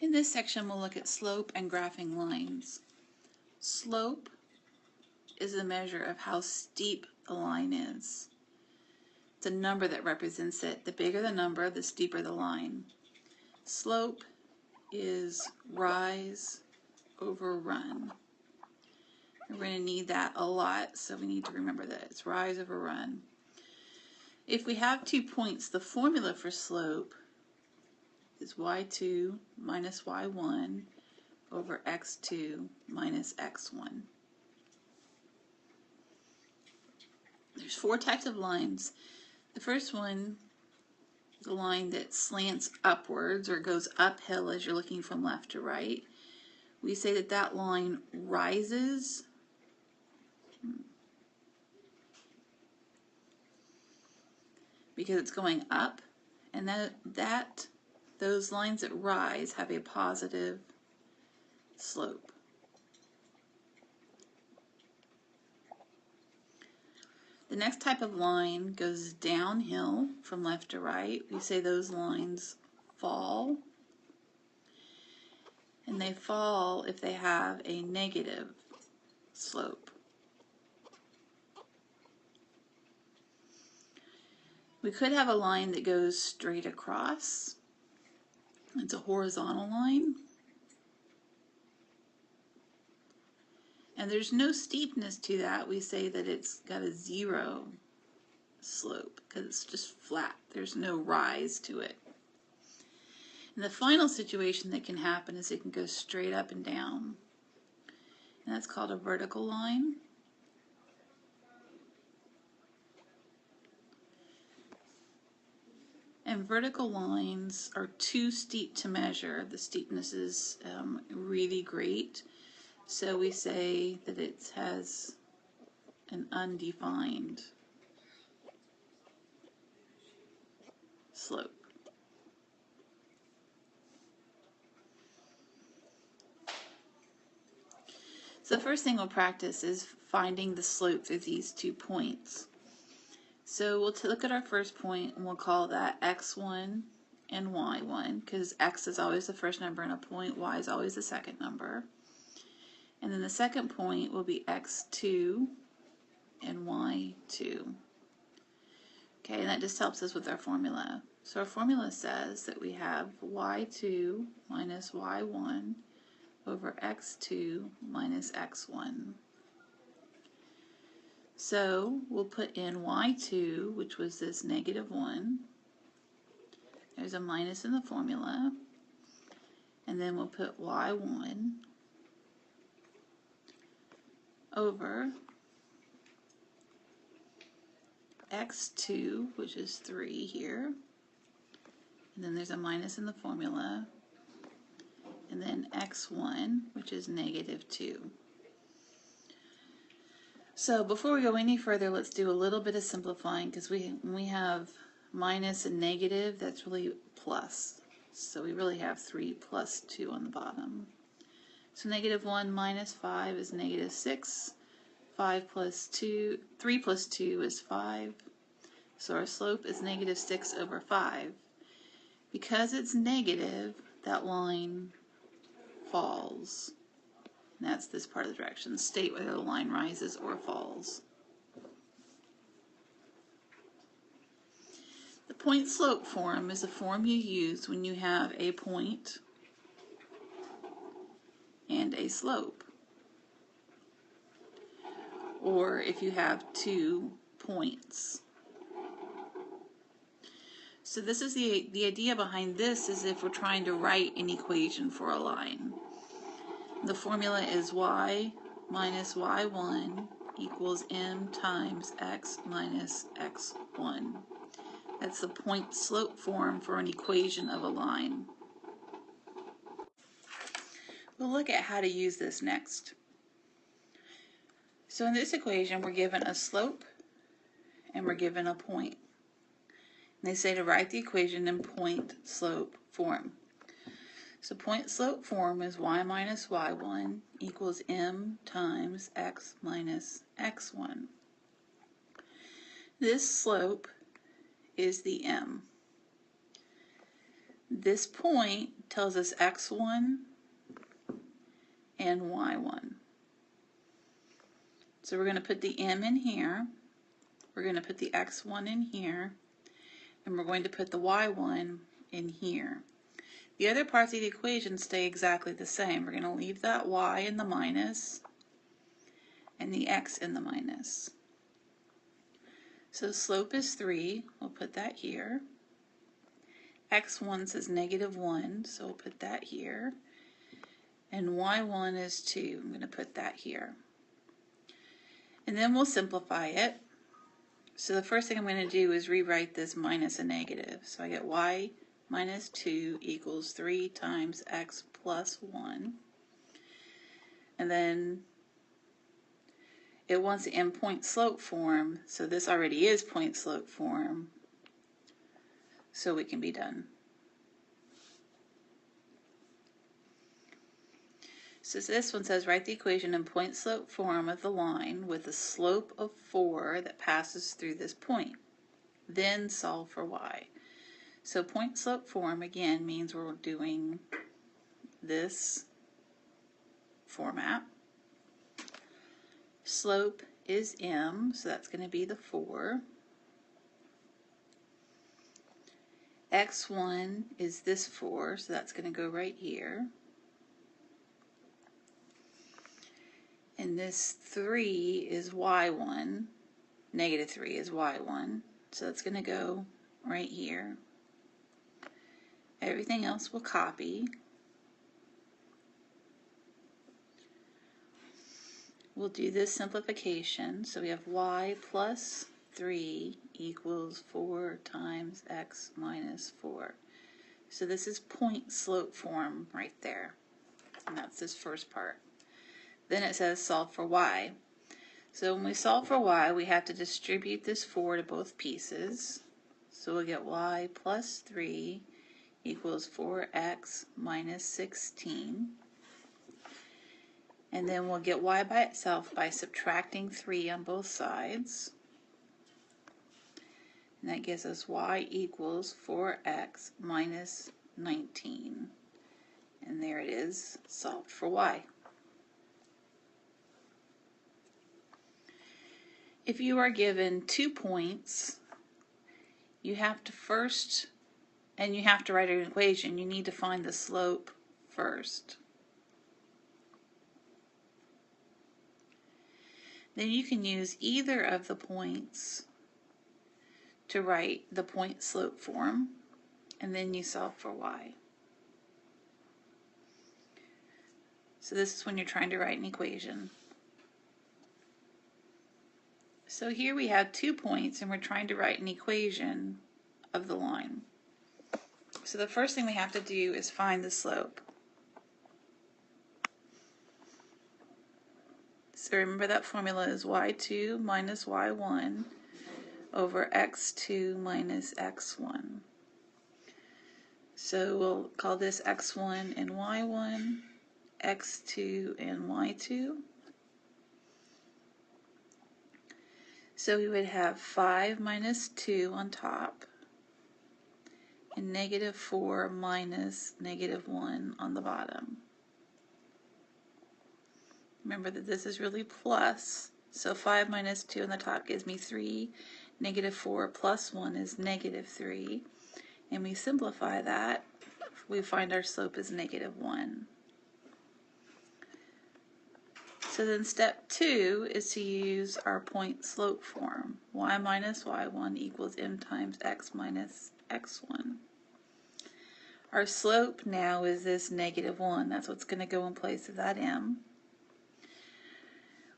In this section, we'll look at slope and graphing lines. Slope is a measure of how steep the line is. It's a number that represents it. The bigger the number, the steeper the line. Slope is rise over run. We're going to need that a lot, so we need to remember that it's rise over run. If we have 2 points, the formula for slope is y2 minus y1 over x2 minus x1. There's 4 types of lines. The first one, the line that slants upwards or goes uphill as you're looking from left to right. We say that that line rises because it's going up, and those lines that rise have a positive slope. The next type of line goes downhill from left to right. We say those lines fall, and they fall if they have a negative slope. We could have a line that goes straight across. It's a horizontal line. And there's no steepness to that. We say that it's got a 0 slope because it's just flat. There's no rise to it. And the final situation that can happen is it can go straight up and down. And that's called a vertical line. And vertical lines are too steep to measure. The steepness is really great. So we say that it has an undefined slope. So the first thing we'll practice is finding the slopes of these 2 points. So we'll look at our first point and we'll call that x1 and y1 because x is always the first number in a point, y is always the second number. And then the second point will be x2 and y2. Okay, and that just helps us with our formula. So our formula says that we have y2 minus y1 over x2 minus x1. So we'll put in y2, which was this -1. There's a minus in the formula. And then we'll put y1 over x2, which is 3 here. And then there's a minus in the formula. And then x1, which is -2. So before we go any further, let's do a little bit of simplifying because when we have minus and negative, that's really plus. So we really have 3 plus 2 on the bottom. So -1 minus 5 is -6. 3 plus 2 is 5. So our slope is -6 over 5. Because it's negative, that line falls. And that's this part of the direction. State whether the line rises or falls. The point-slope form is a form you use when you have a point and a slope. Or if you have 2 points. So this is the idea behind this is if we're trying to write an equation for a line. The formula is y minus y1 equals m times x minus x1. That's the point-slope form for an equation of a line. We'll look at how to use this next. So in this equation, we're given a slope and we're given a point. And they say to write the equation in point-slope form. So point-slope form is y minus y1 equals m times x minus x1. This slope is the m. This point tells us x1 and y1. So we're going to put the m in here, we're going to put the x1 in here, and we're going to put the y1 in here. The other parts of the equation stay exactly the same. We're going to leave that y in the minus and the x in the minus. So slope is 3, we'll put that here. x1 says -1, so we'll put that here. And y1 is 2, I'm going to put that here. And then we'll simplify it. So the first thing I'm going to do is rewrite this minus a negative. So I get y minus 2 equals 3 times x plus 1. And then it wants it in point slope form, so this already is point slope form, so we can be done. So this one says write the equation in point slope form of the line with a slope of 4 that passes through this point. Then solve for y. So point slope form again means we're doing this format. Slope is m, so that's going to be the 4. x1 is this 4, so that's going to go right here. And this 3 is y1, -3 is y1, so that's going to go right here. Everything else will copy. We'll do this simplification, so we have y plus 3 equals 4 times x minus 4. So this is point slope form right there, and that's this first part. Then it says solve for y. So when we solve for y, we have to distribute this 4 to both pieces. So we'll get y plus 3 equals 4x minus 16. And then we'll get y by itself by subtracting 3 on both sides. And that gives us y equals 4x minus 19. And there it is, solved for y. If you are given 2 points, you have to first, and you have to write an equation, you need to find the slope first. Then you can use either of the points to write the point slope form, and then you solve for y. So this is when you're trying to write an equation. So here we have 2 points and we're trying to write an equation of the line. So the first thing we have to do is find the slope. So remember that formula is y2 minus y1 over x2 minus x1. So we'll call this x1 and y1, x2 and y2. So we would have 5 minus 2 on top and -4 minus -1 on the bottom. Remember that this is really plus, so 5 minus 2 on the top gives me 3, -4 plus 1 is -3, and we simplify that, we find our slope is -1. So then step 2 is to use our point slope form. Y minus y1 equals m times x minus x1. Our slope now is this -1. That's what's going to go in place of that m.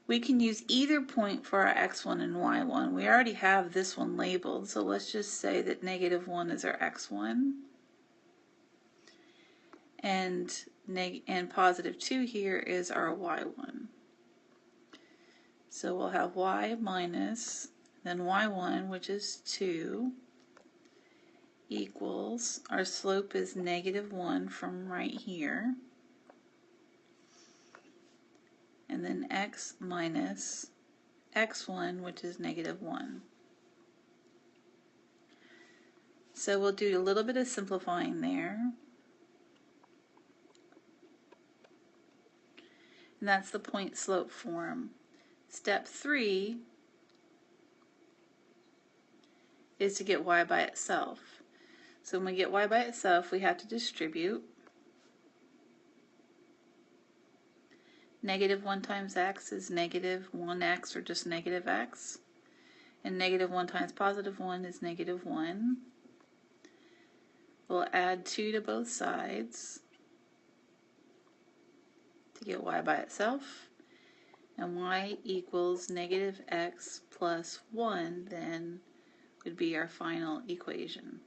We can use either point for our x1 and y1. We already have this one labeled, so let's just say that -1 is our x1. And +2 here is our y1. So we'll have y minus, then y1, which is 2, equals, our slope is -1 from right here, and then x minus x1, which is -1. So we'll do a little bit of simplifying there. And that's the point-slope form. Step 3 is to get y by itself. So when we get y by itself, we have to distribute. Negative 1 times x is negative 1x, or just negative x. And negative 1 times positive 1 is negative 1. We'll add 2 to both sides to get y by itself. And y equals negative x plus 1 then would be our final equation.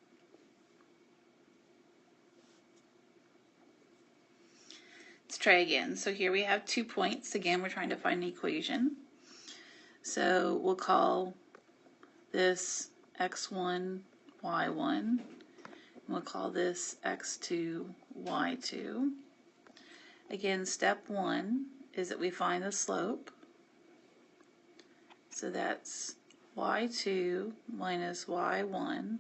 Let's try again. So here we have 2 points. Again, we're trying to find an equation. So we'll call this x1, y1. We'll call this x2, y2. Again, step 1 is that we find the slope. So that's y2 minus y1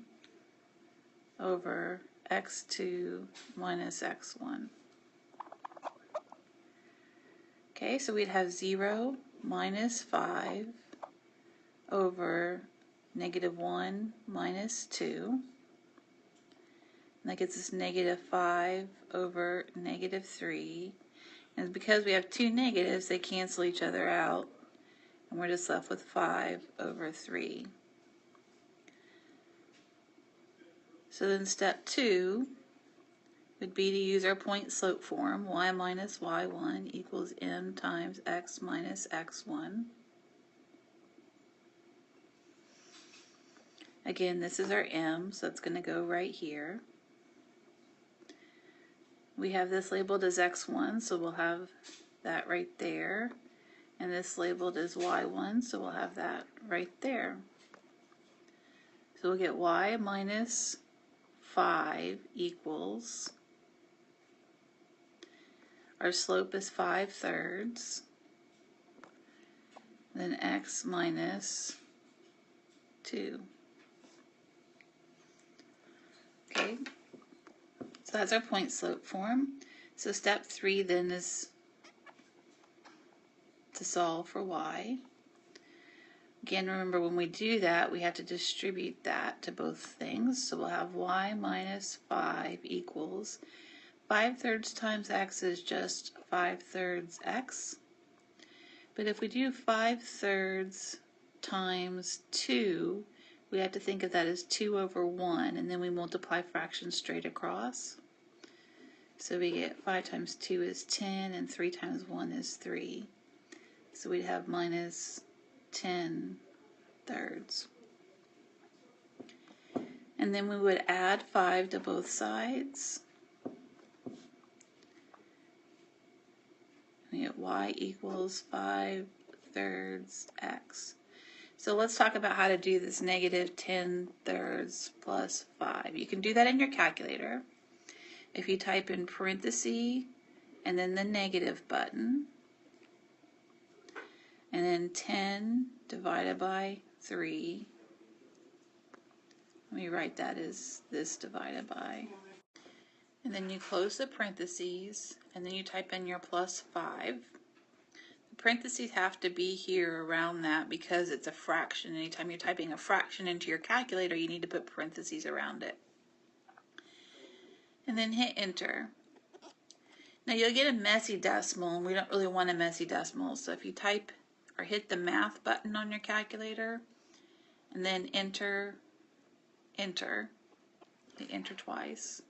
over x2 minus x1. Okay, so we'd have 0 minus 5 over negative 1 minus 2. And that gets us negative 5 over negative 3. And because we have 2 negatives, they cancel each other out. And we're just left with 5 over 3. So then step 2 would be to use our point-slope form. Y minus y1 equals m times x minus x1. Again, this is our m, so it's going to go right here. We have this labeled as x1, so we'll have that right there. And this labeled as y1, so we'll have that right there. So we'll get y minus 5 equals, our slope is 5/3, then x minus 2. Okay, so that's our point-slope form. So step 3 then is to solve for y. Again, remember when we do that, we have to distribute that to both things. So we'll have y minus 5 equals 5/3 times x is just 5/3 x. But if we do 5/3 times 2, we have to think of that as 2 over 1, and then we multiply fractions straight across. So we get 5 times 2 is 10, and 3 times 1 is 3. So we'd have minus 10/3. And then we would add 5 to both sides. We get y equals 5/3 x. So let's talk about how to do this negative 10/3 plus 5. You can do that in your calculator. If you type in parentheses and then the negative button, and then 10 divided by 3. Let me write that as this divided by. And then you close the parentheses, and then you type in your plus 5. The parentheses have to be here around that because it's a fraction. Anytime you're typing a fraction into your calculator, you need to put parentheses around it. And then hit enter. Now you'll get a messy decimal, and we don't really want a messy decimal. So if you type or hit the math button on your calculator, and then enter, hit enter twice,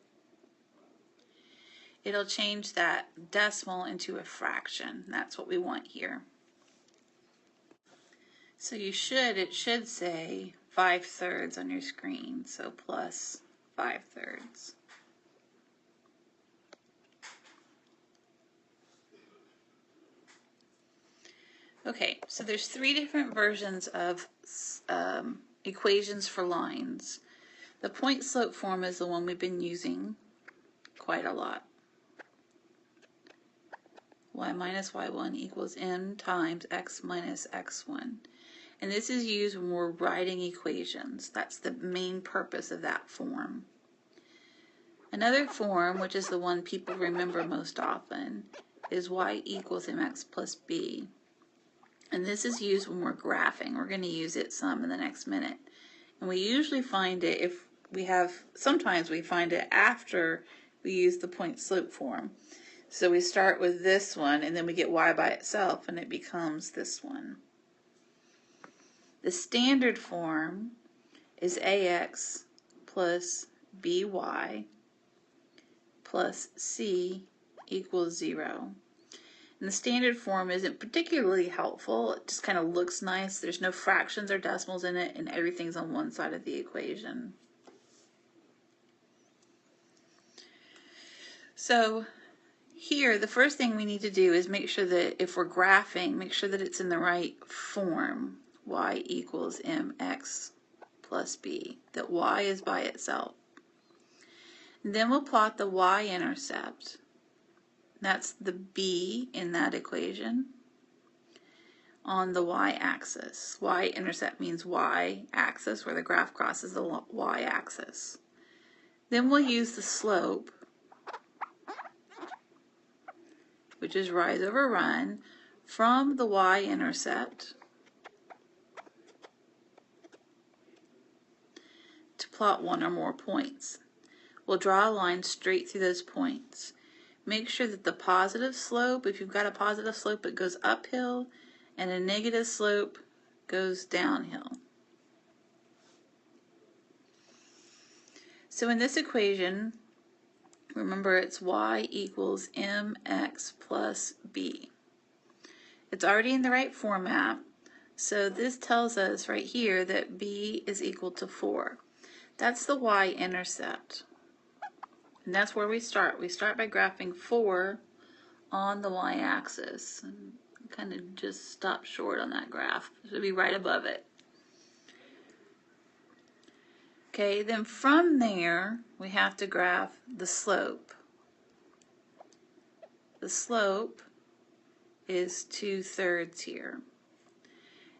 it'll change that decimal into a fraction. That's what we want here. So it should say 5/3 on your screen, so plus 5/3. Okay, so there's 3 different versions of equations for lines. The point-slope form is the one we've been using quite a lot. Y minus y1 equals m times x minus x1. And this is used when we're writing equations. That's the main purpose of that form. Another form, which is the one people remember most often, is y equals mx plus b. And this is used when we're graphing. We're going to use it some in the next minute. And we usually find it if we have, sometimes we find it after we use the point slope form. So we start with this one and then we get y by itself and it becomes this one. The standard form is ax plus by plus c equals 0. And the standard form isn't particularly helpful. It just kind of looks nice. There's no fractions or decimals in it, and everything's on one side of the equation. So here, the first thing we need to do is make sure that if we're graphing, make sure that it's in the right form. Y equals mx plus b, that y is by itself. And then we'll plot the y-intercept. That's the b in that equation on the y-axis. Y-intercept means y-axis, where the graph crosses the y-axis. Then we'll use the slope, which is rise over run, from the y-intercept to plot one or more points. We'll draw a line straight through those points. Make sure that the positive slope, if you've got a positive slope, it goes uphill, and a negative slope goes downhill. So in this equation, remember it's y equals mx plus b. It's already in the right format, so this tells us right here that b is equal to 4. That's the y-intercept. And that's where we start. We start by graphing 4 on the y-axis. And kind of just stop short on that graph. It should be right above it. Okay, then from there, we have to graph the slope. The slope is 2/3 here.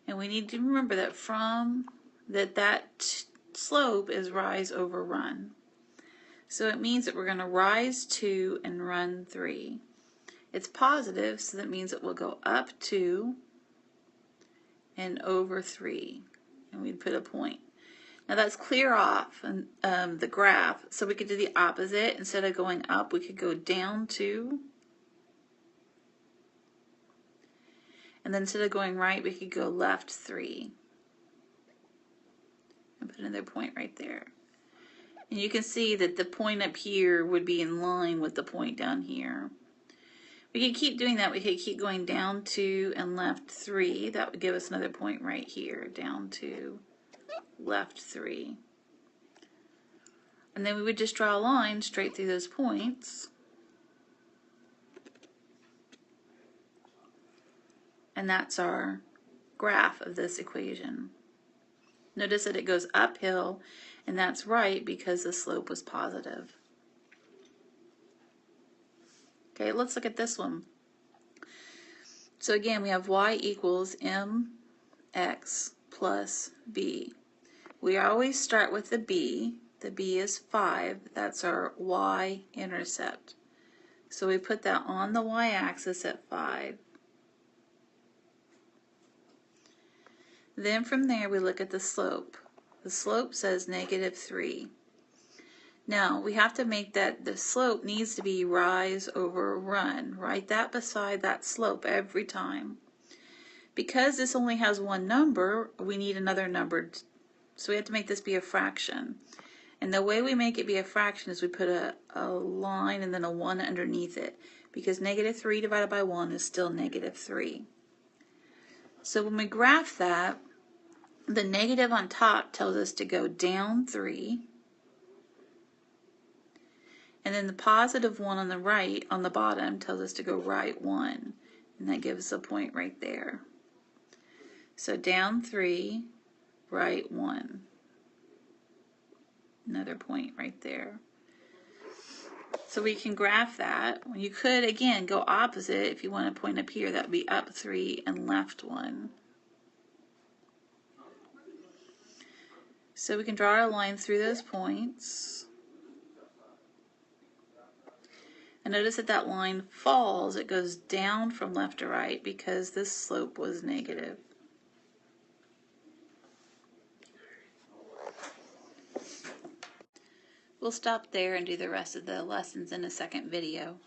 And we need to remember that that slope is rise over run. So it means that we're going to rise 2 and run 3. It's positive, so that means it will go up 2 and over 3. And we'd put a point. Now that's clear off the graph, so we could do the opposite. Instead of going up, we could go down 2. And then instead of going right, we could go left 3. And put another point right there. And you can see that the point up here would be in line with the point down here. We could keep doing that. We could keep going down 2 and left 3. That would give us another point right here. Down 2, left 3. And then we would just draw a line straight through those points. And that's our graph of this equation. Notice that it goes uphill, and that's right because the slope was positive. Okay, let's look at this one. So again, we have y equals mx plus b. We always start with the b. The b is 5. That's our y-intercept. So we put that on the y-axis at 5. Then from there we look at the slope. The slope says -3. Now we have to make that the slope needs to be rise over run. Write that beside that slope every time. Because this only has one number, we need another number. So we have to make this be a fraction. And the way we make it be a fraction is we put a line and then a 1 underneath it. Because -3 divided by 1 is still -3. So when we graph that, the negative on top tells us to go down 3. And then the positive 1 on the right, on the bottom, tells us to go right 1. And that gives us a point right there. So down 3, right 1. Another point right there. So we can graph that. You could, again, go opposite. If you want to point up here, that would be up 3 and left 1. So we can draw our line through those points. And notice that that line falls, it goes down from left to right because this slope was negative. We'll stop there and do the rest of the lessons in a second video.